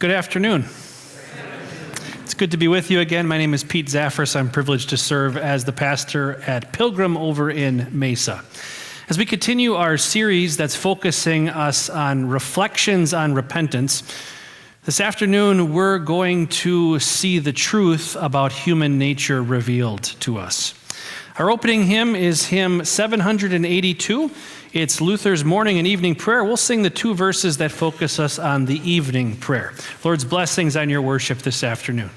Good afternoon. It's good to be with you again. My name is Pete Zaffris. I'm privileged to serve as the pastor at Pilgrim over in Mesa. As we continue our series that's focusing us on reflections on repentance, this afternoon we're going to see the truth about human nature revealed to us. Our opening hymn is hymn 782. It's Luther's morning and evening prayer. We'll sing the two verses that focus us on the evening prayer. Lord's blessings on your worship this afternoon.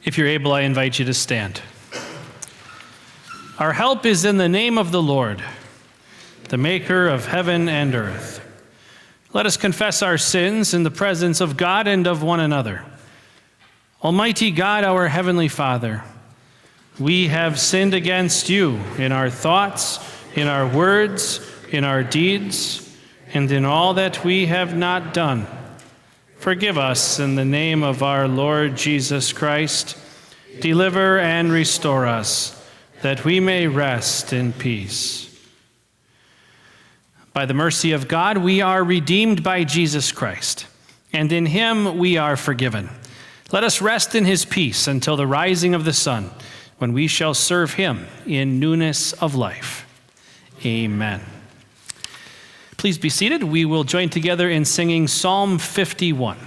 If you're able, I invite you to stand. Our help is in the name of the Lord, the maker of heaven and earth. Let us confess our sins in the presence of God and of one another. Almighty God, our heavenly Father, we have sinned against you in our thoughts, in our words, in our deeds, and in all that we have not done. Forgive us in the name of our Lord Jesus Christ. Deliver and restore us, that we may rest in peace. By the mercy of God, we are redeemed by Jesus Christ, and in him we are forgiven. Let us rest in his peace until the rising of the sun, when we shall serve him in newness of life. Amen. Please be seated. We will join together in singing Psalm 51.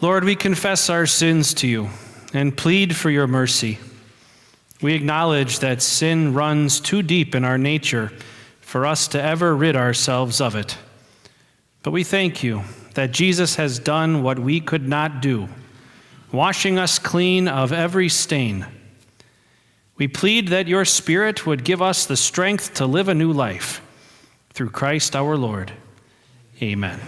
Lord, we confess our sins to you and plead for your mercy. We acknowledge that sin runs too deep in our nature for us to ever rid ourselves of it. But we thank you that Jesus has done what we could not do, washing us clean of every stain. We plead that your Spirit would give us the strength to live a new life. Through Christ our Lord. Amen.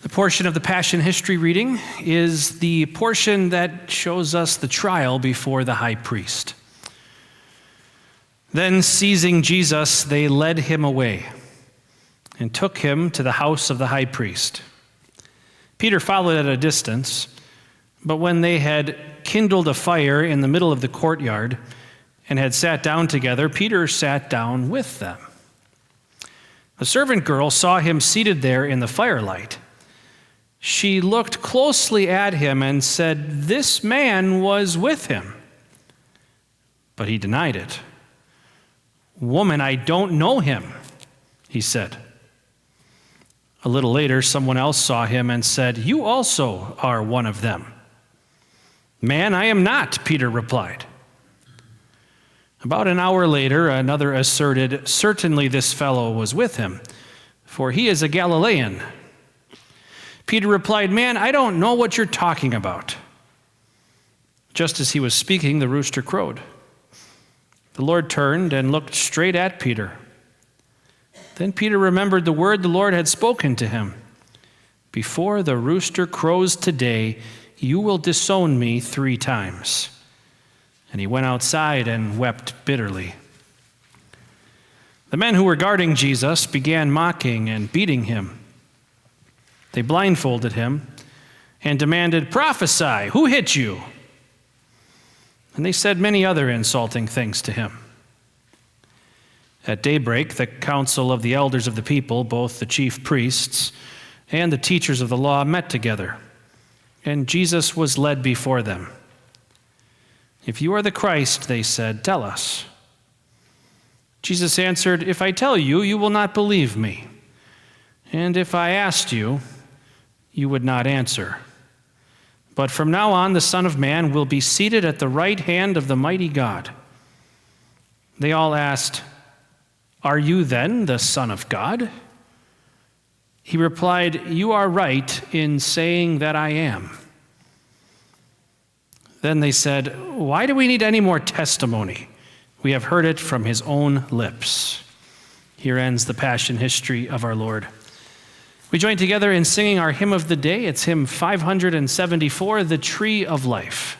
The portion of the Passion history reading is the portion that shows us the trial before the high priest. Then, seizing Jesus, they led him away and took him to the house of the high priest. Peter followed at a distance, but when they had kindled a fire in the middle of the courtyard and had sat down together, Peter sat down with them. A servant girl saw him seated there in the firelight. She looked closely at him and said, "This man was with him." But he denied it. "Woman, I don't know him," he said. A little later, someone else saw him and said, "You also are one of them." "Man, I am not," Peter replied. About an hour later, another asserted, "Certainly this fellow was with him, for he is a Galilean." Peter replied, "Man, I don't know what you're talking about." Just as he was speaking, the rooster crowed. The Lord turned and looked straight at Peter. Then Peter remembered the word the Lord had spoken to him. "Before the rooster crows today, you will disown me 3 times." And he went outside and wept bitterly. The men who were guarding Jesus began mocking and beating him. They blindfolded him and demanded, "Prophesy, who hit you?" And they said many other insulting things to him. At daybreak, the council of the elders of the people, both the chief priests and the teachers of the law, met together, and Jesus was led before them. "If you are the Christ," they said, "tell us." Jesus answered, "If I tell you, you will not believe me. And if I asked you, you would not answer. But from now on, the Son of Man will be seated at the right hand of the mighty God." They all asked, "Are you then the Son of God?" He replied, "You are right in saying that I am." Then they said, "Why do we need any more testimony? We have heard it from his own lips." Here ends the Passion history of our Lord. We join together in singing our hymn of the day. It's hymn 574, "The Tree of Life."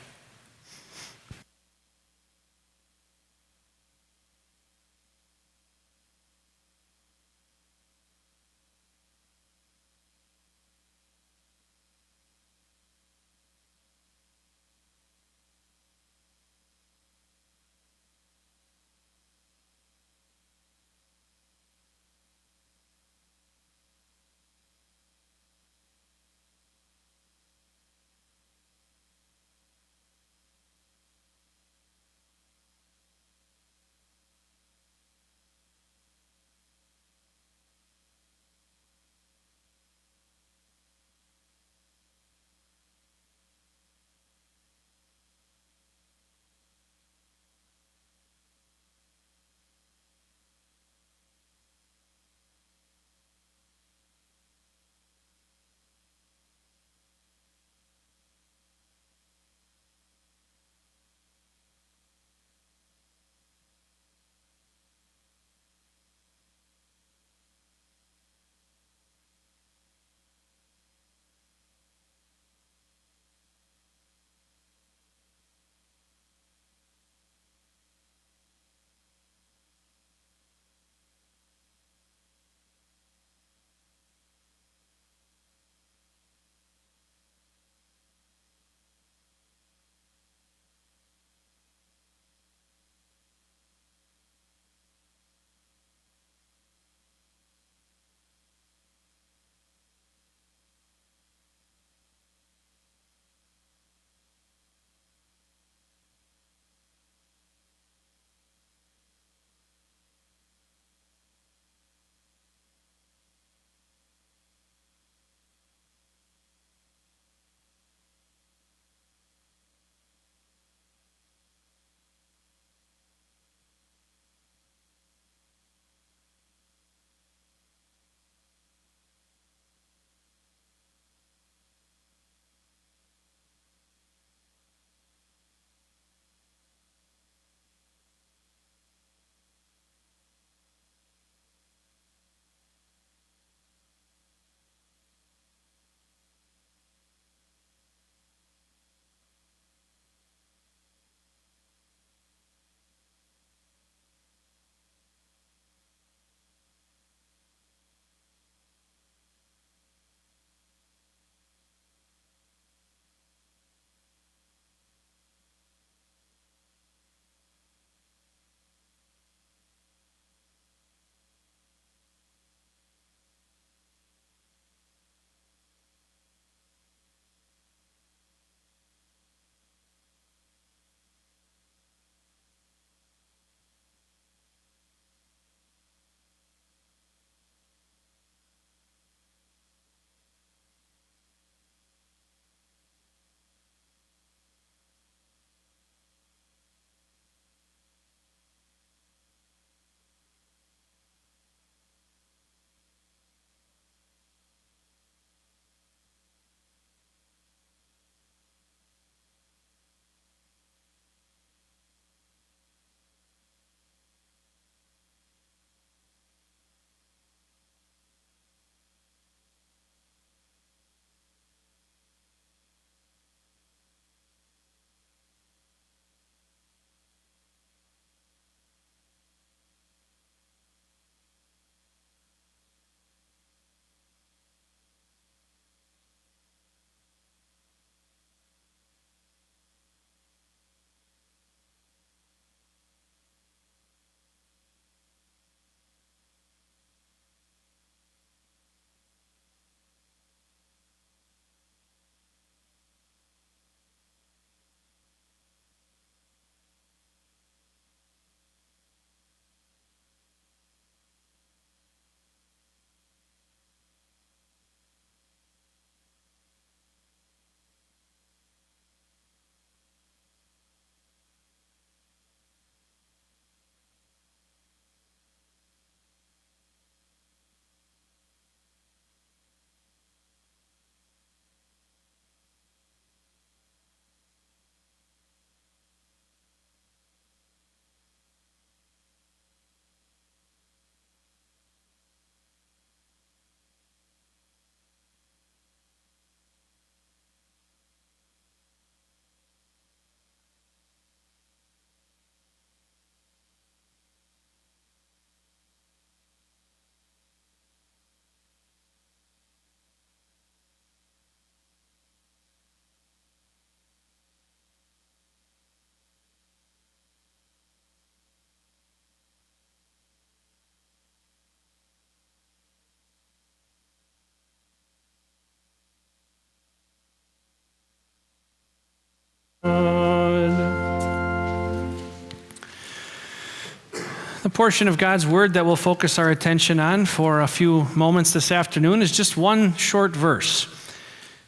The portion of God's Word that we'll focus our attention on for a few moments this afternoon is just one short verse.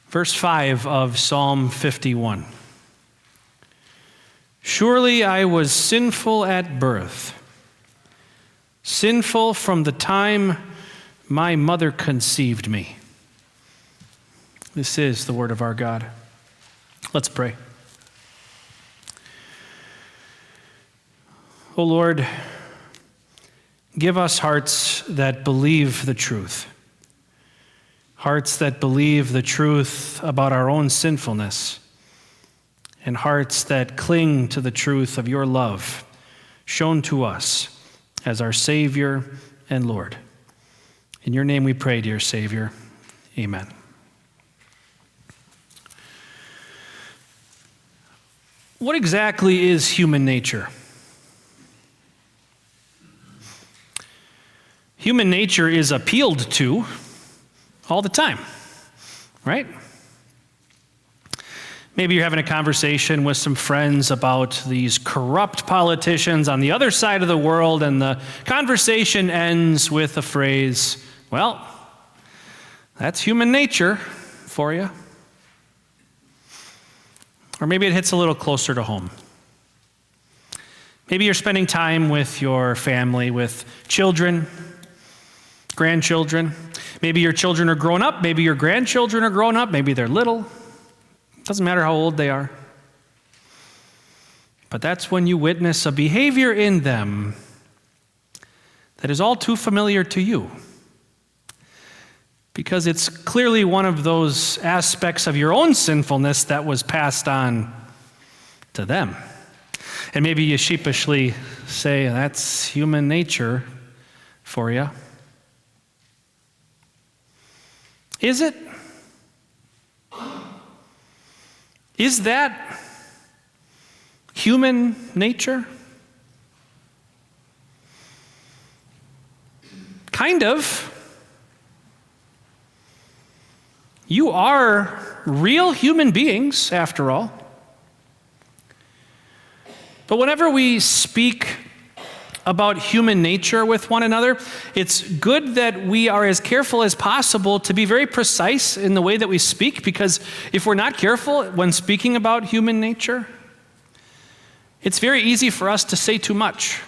Verse 5 of Psalm 51. Surely I was sinful at birth, sinful from the time my mother conceived me. This is the word of our God. Let's pray. O Lord, give us hearts that believe the truth. Hearts that believe the truth about our own sinfulness. And hearts that cling to the truth of your love shown to us as our Savior and Lord. In your name we pray, dear Savior. Amen. What exactly is human nature? Human nature is appealed to all the time, right? Maybe you're having a conversation with some friends about these corrupt politicians on the other side of the world, and the conversation ends with a phrase, well, that's human nature for you. Or maybe it hits a little closer to home. Maybe you're spending time with your family, with children, grandchildren. Maybe your children are grown up. Maybe your grandchildren are grown up. Maybe they're little. Doesn't matter how old they are. But that's when you witness a behavior in them that is all too familiar to you. Because it's clearly one of those aspects of your own sinfulness that was passed on to them. And maybe you sheepishly say, that's human nature for you. Is it? Is that human nature? Kind of. You are real human beings, after all. But whenever we speak about human nature with one another, it's good that we are as careful as possible to be very precise in the way that we speak, because if we're not careful when speaking about human nature, it's very easy for us to say too much.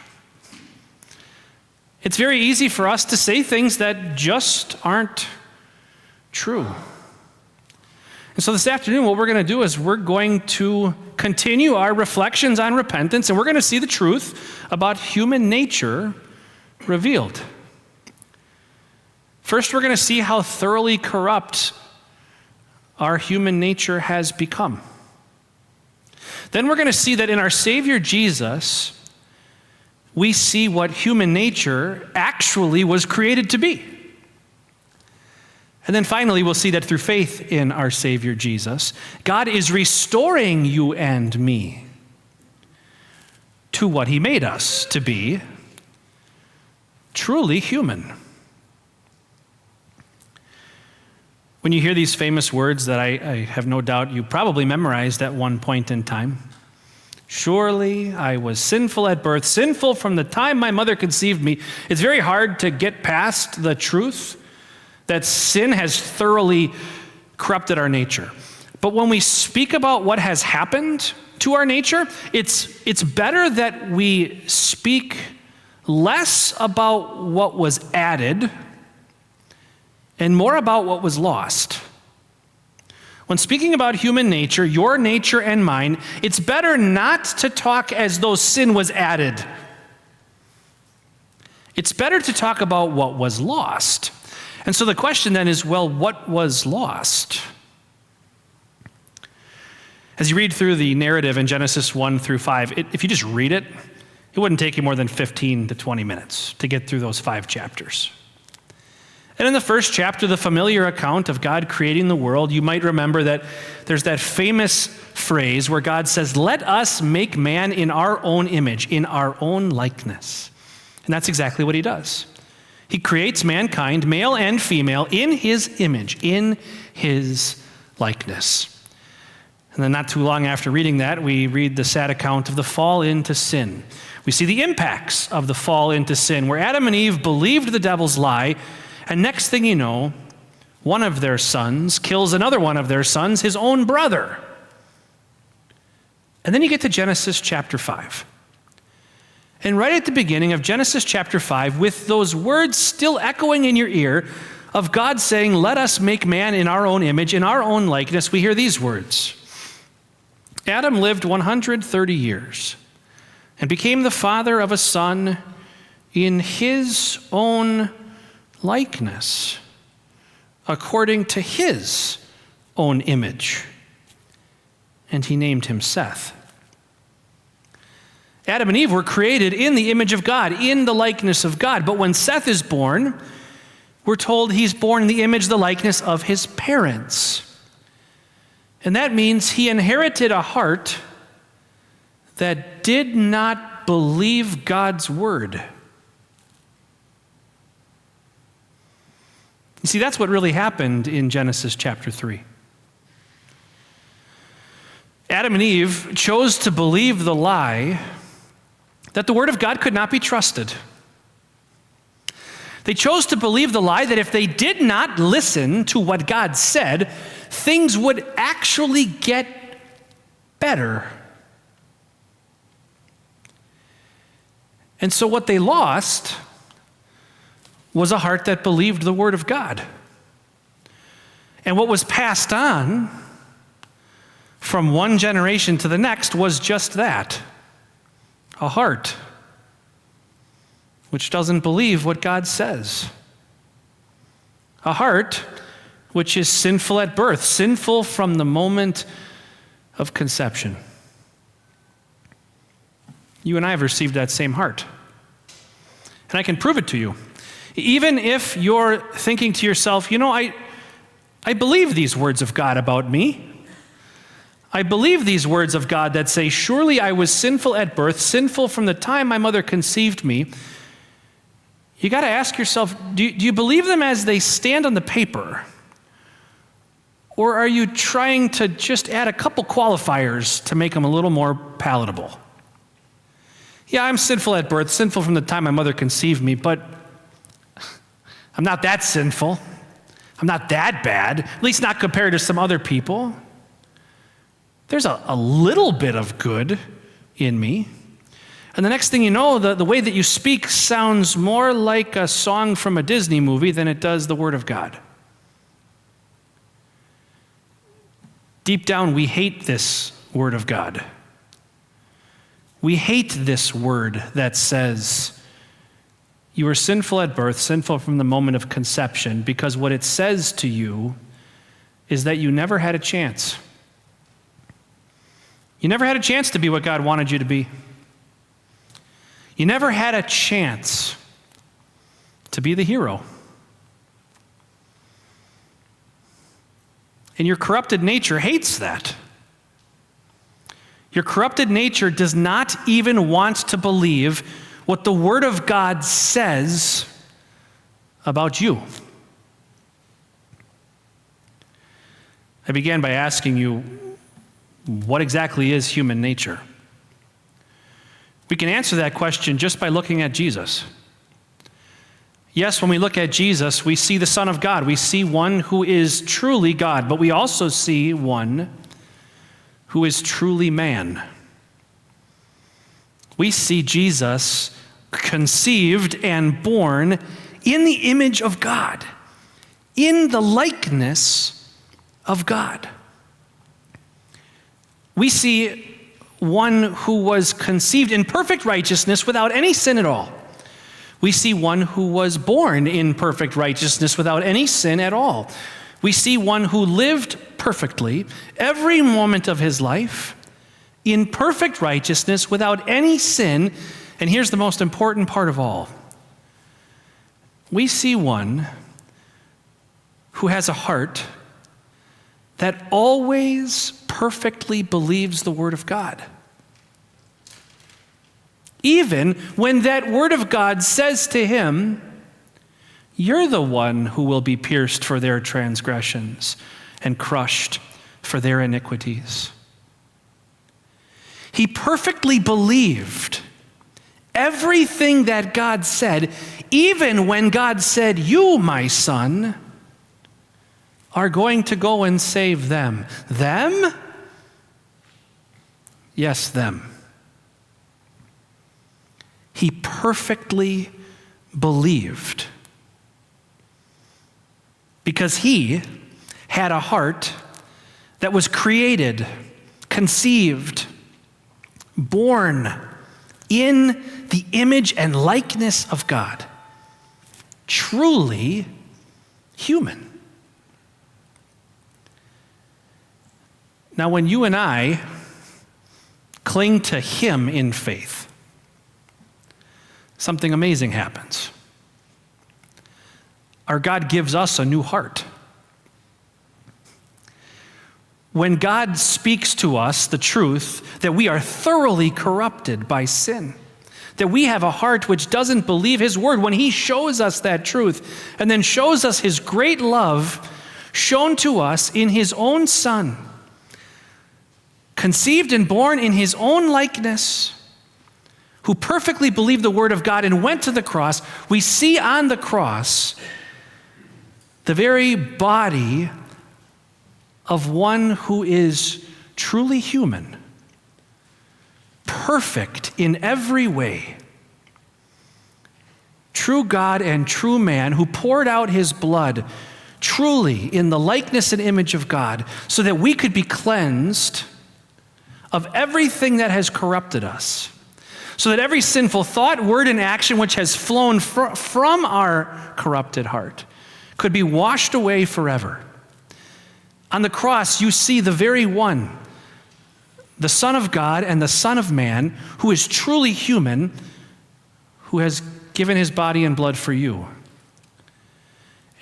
It's very easy for us to say things that just aren't true. And so this afternoon, what we're going to do is we're going to continue our reflections on repentance, and we're going to see the truth about human nature revealed. First, we're going to see how thoroughly corrupt our human nature has become. Then we're going to see that in our Savior Jesus, we see what human nature actually was created to be. And then finally, we'll see that through faith in our Savior Jesus, God is restoring you and me to what he made us to be, truly human. When you hear these famous words that I have no doubt you probably memorized at one point in time, surely I was sinful at birth, sinful from the time my mother conceived me, it's very hard to get past the truth that sin has thoroughly corrupted our nature. But when we speak about what has happened to our nature, it's better that we speak less about what was added and more about what was lost. When speaking about human nature, your nature and mine, it's better not to talk as though sin was added. It's better to talk about what was lost. And so the question then is, well, what was lost? As you read through the narrative in Genesis 1 through 5, if you just read it, it wouldn't take you more than 15 to 20 minutes to get through those 5 chapters. And in the first chapter, the familiar account of God creating the world, you might remember that there's that famous phrase where God says, let us make man in our own image, in our own likeness. And that's exactly what he does. He creates mankind, male and female, in his image, in his likeness. And then not too long after reading that, we read the sad account of the fall into sin, We see the impacts of the fall into sin, where Adam and Eve believed the devil's lie, and next thing you know, one of their sons kills another one of their sons, his own brother. And then you get to Genesis chapter 5. And right at the beginning of Genesis chapter 5, with those words still echoing in your ear of God saying, "Let us make man in our own image, in our own likeness," we hear these words. Adam lived 130 years and became the father of a son in his own likeness, according to his own image. And he named him Seth. Adam and Eve were created in the image of God, in the likeness of God. But when Seth is born, we're told he's born in the image, the likeness of his parents. And that means he inherited a heart that did not believe God's word. You see, that's what really happened in Genesis chapter 3. Adam and Eve chose to believe the lie that the word of God could not be trusted. They chose to believe the lie that if they did not listen to what God said, things would actually get better. And so what they lost was a heart that believed the word of God. And what was passed on from one generation to the next was just that, a heart which doesn't believe what God says. A heart which is sinful at birth, sinful from the moment of conception. You and I have received that same heart. And I can prove it to you. Even if you're thinking to yourself, I believe these words of God about me. I believe these words of God that say, "Surely I was sinful at birth, sinful from the time my mother conceived me." You got to ask yourself, do you believe them as they stand on the paper? Or are you trying to just add a couple qualifiers to make them a little more palatable? Yeah, I'm sinful at birth, sinful from the time my mother conceived me, but I'm not that sinful. I'm not that bad, at least not compared to some other people. There's a little bit of good in me. And the next thing you know, the way that you speak sounds more like a song from a Disney movie than it does the Word of God. Deep down, we hate this Word of God. We hate this word that says, you are sinful at birth, sinful from the moment of conception, because what it says to you is that you never had a chance. You never had a chance to be what God wanted you to be. You never had a chance to be the hero. And your corrupted nature hates that. Your corrupted nature does not even want to believe what the Word of God says about you. I began by asking you, what exactly is human nature? We can answer that question just by looking at Jesus. Yes, when we look at Jesus, we see the Son of God. We see one who is truly God, but we also see one who is truly man. We see Jesus conceived and born in the image of God, in the likeness of God. We see one who was conceived in perfect righteousness without any sin at all. We see one who was born in perfect righteousness without any sin at all. We see one who lived perfectly every moment of his life in perfect righteousness without any sin. And here's the most important part of all. We see one who has a heart that always perfectly believes the Word of God. Even when that Word of God says to him, you're the one who will be pierced for their transgressions and crushed for their iniquities. He perfectly believed everything that God said, even when God said, "You, my son, are going to go and save them." Them? Yes, them. He perfectly believed because he had a heart that was created, conceived, born in the image and likeness of God. Truly human. Now, when you and I cling to him in faith, something amazing happens. Our God gives us a new heart. When God speaks to us the truth that we are thoroughly corrupted by sin, that we have a heart which doesn't believe his word, when he shows us that truth and then shows us his great love shown to us in his own Son, conceived and born in his own likeness, who perfectly believed the word of God and went to the cross, we see on the cross the very body of one who is truly human, perfect in every way, true God and true man, who poured out his blood truly in the likeness and image of God so that we could be cleansed of everything that has corrupted us, so that every sinful thought, word, and action which has flown from our corrupted heart could be washed away forever. On the cross, you see the very one, the Son of God and the Son of Man, who is truly human, who has given his body and blood for you.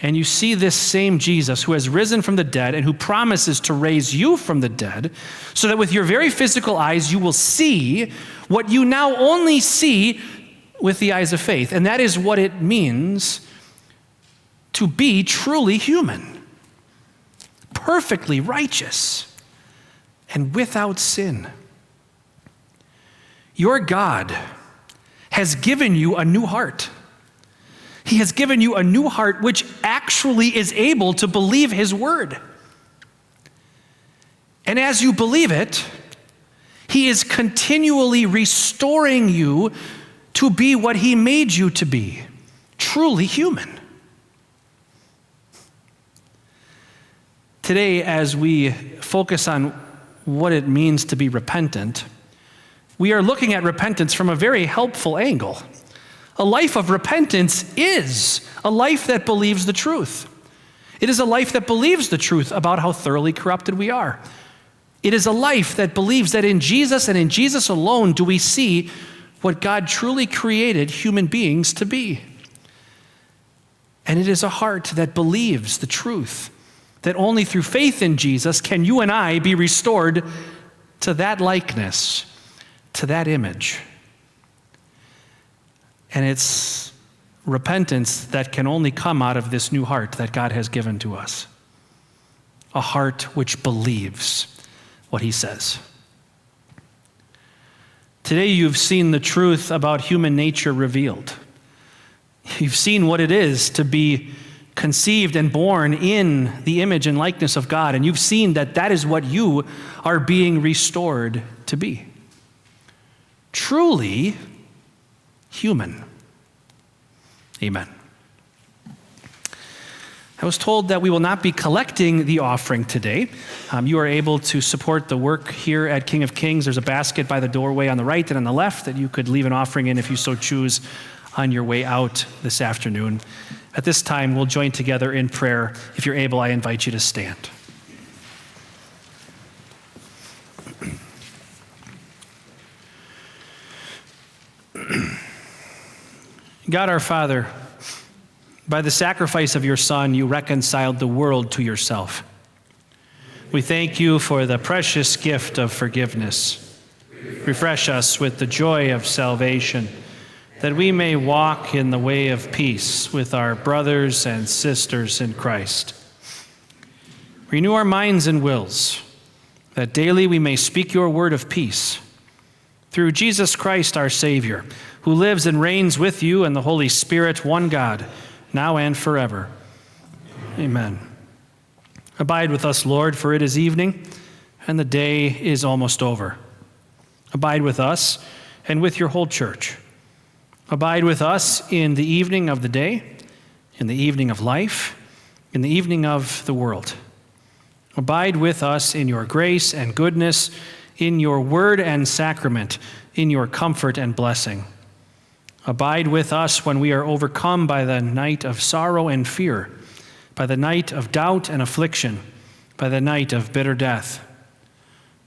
And you see this same Jesus who has risen from the dead and who promises to raise you from the dead, so that with your very physical eyes you will see what you now only see with the eyes of faith. And that is what it means to be truly human, perfectly righteous, and without sin. Your God has given you a new heart. He has given you a new heart which actually is able to believe his word. And as you believe it, he is continually restoring you to be what he made you to be, truly human. Today, as we focus on what it means to be repentant, we are looking at repentance from a very helpful angle. A life of repentance is a life that believes the truth. It is a life that believes the truth about how thoroughly corrupted we are. It is a life that believes that in Jesus and in Jesus alone do we see what God truly created human beings to be. And it is a heart that believes the truth, that only through faith in Jesus can you and I be restored to that likeness, to that image. And it's repentance that can only come out of this new heart that God has given to us. A heart which believes what he says. Today you've seen the truth about human nature revealed. You've seen what it is to be conceived and born in the image and likeness of God, and you've seen that that is what you are being restored to be. Truly human. Amen. I was told that we will not be collecting the offering today. You are able to support the work here at King of Kings. There's a basket by the doorway on the right and on the left that you could leave an offering in if you so choose on your way out this afternoon. At this time, we'll join together in prayer. If you're able, I invite you to stand. God our Father, by the sacrifice of your Son, you reconciled the world to yourself. We thank you for the precious gift of forgiveness. Refresh us with the joy of salvation, that we may walk in the way of peace with our brothers and sisters in Christ. Renew our minds and wills, that daily we may speak your word of peace. Through Jesus Christ our Savior, who lives and reigns with you and the Holy Spirit, one God, now and forever. Amen. Abide with us, Lord, for it is evening, and the day is almost over. Abide with us and with your whole church. Abide with us in the evening of the day, in the evening of life, in the evening of the world. Abide with us in your grace and goodness, in your word and sacrament, in your comfort and blessing. Abide with us when we are overcome by the night of sorrow and fear, by the night of doubt and affliction, by the night of bitter death.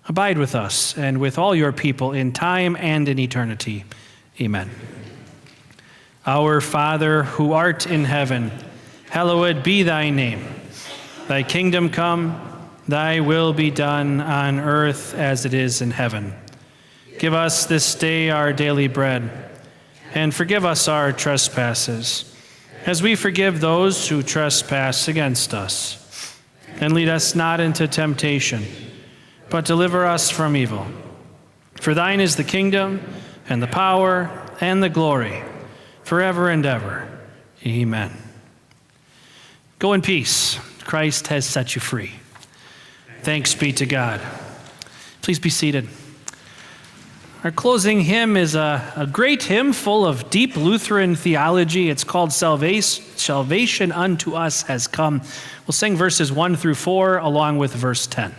Abide with us and with all your people in time and in eternity. Amen. Our Father, who art in heaven, hallowed be thy name. Thy kingdom come, thy will be done on earth as it is in heaven. Give us this day our daily bread, and forgive us our trespasses, as we forgive those who trespass against us. And lead us not into temptation, but deliver us from evil. For thine is the kingdom, and the power, and the glory, forever and ever. Amen. Go in peace. Christ has set you free. Thanks be to God. Please be seated. Our closing hymn is a great hymn full of deep Lutheran theology. It's called Salvation Unto Us Has Come. We'll sing verses 1 through 4 along with verse 10.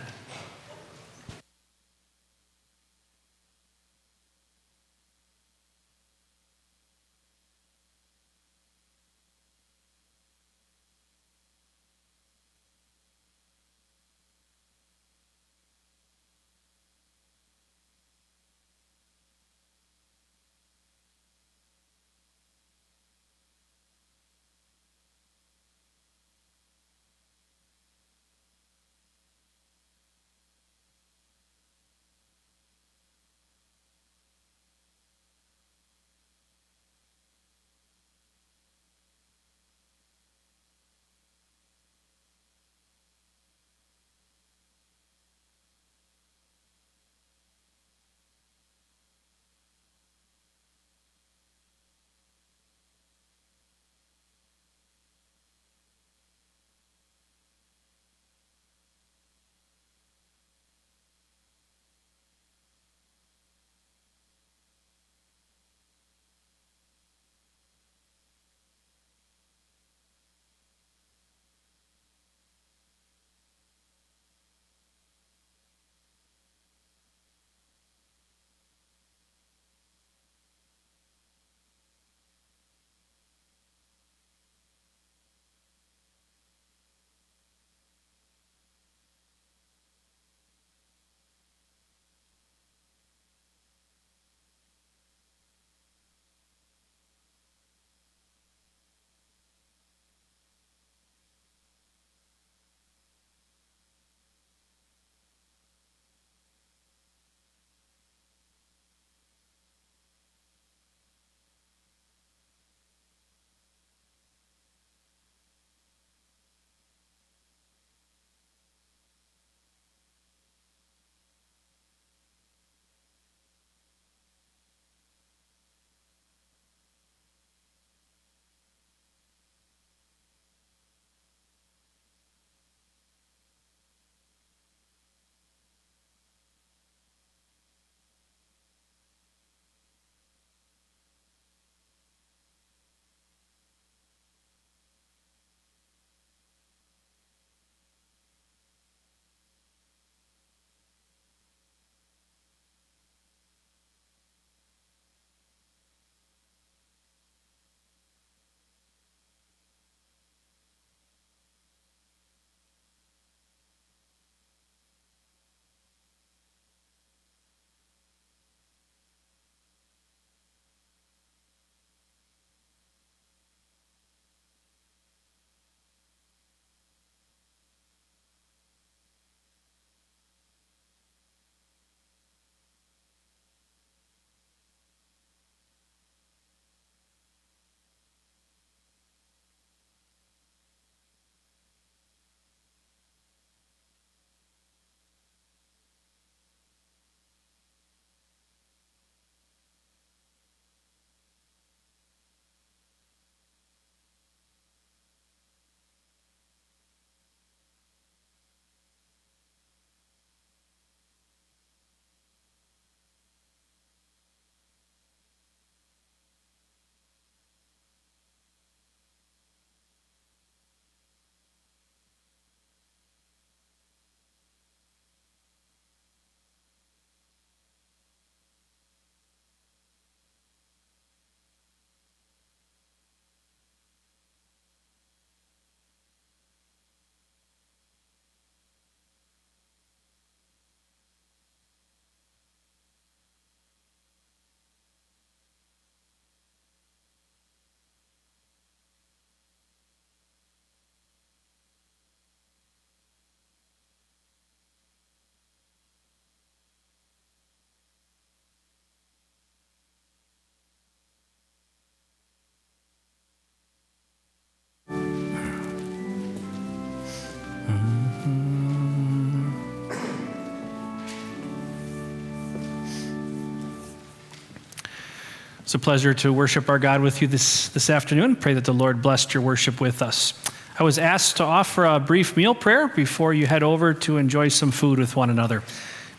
It's a pleasure to worship our God with you this afternoon. Pray that the Lord blessed your worship with us. I was asked to offer a brief meal prayer before you head over to enjoy some food with one another.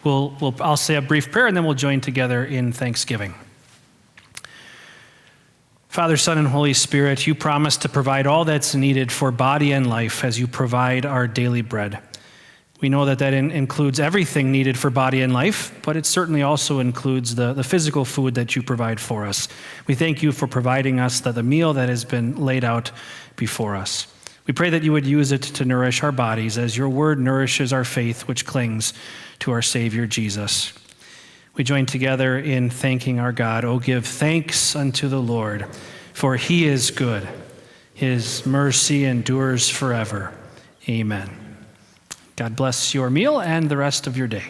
I'll say a brief prayer and then we'll join together in thanksgiving. Father, Son, and Holy Spirit, you promise to provide all that's needed for body and life as you provide our daily bread. We know that includes everything needed for body and life, but it certainly also includes the physical food that you provide for us. We thank you for providing us the meal that has been laid out before us. We pray that you would use it to nourish our bodies as your word nourishes our faith, which clings to our Savior Jesus. We join together in thanking our God. Oh, give thanks unto the Lord, for he is good. His mercy endures forever. Amen. God bless your meal and the rest of your day.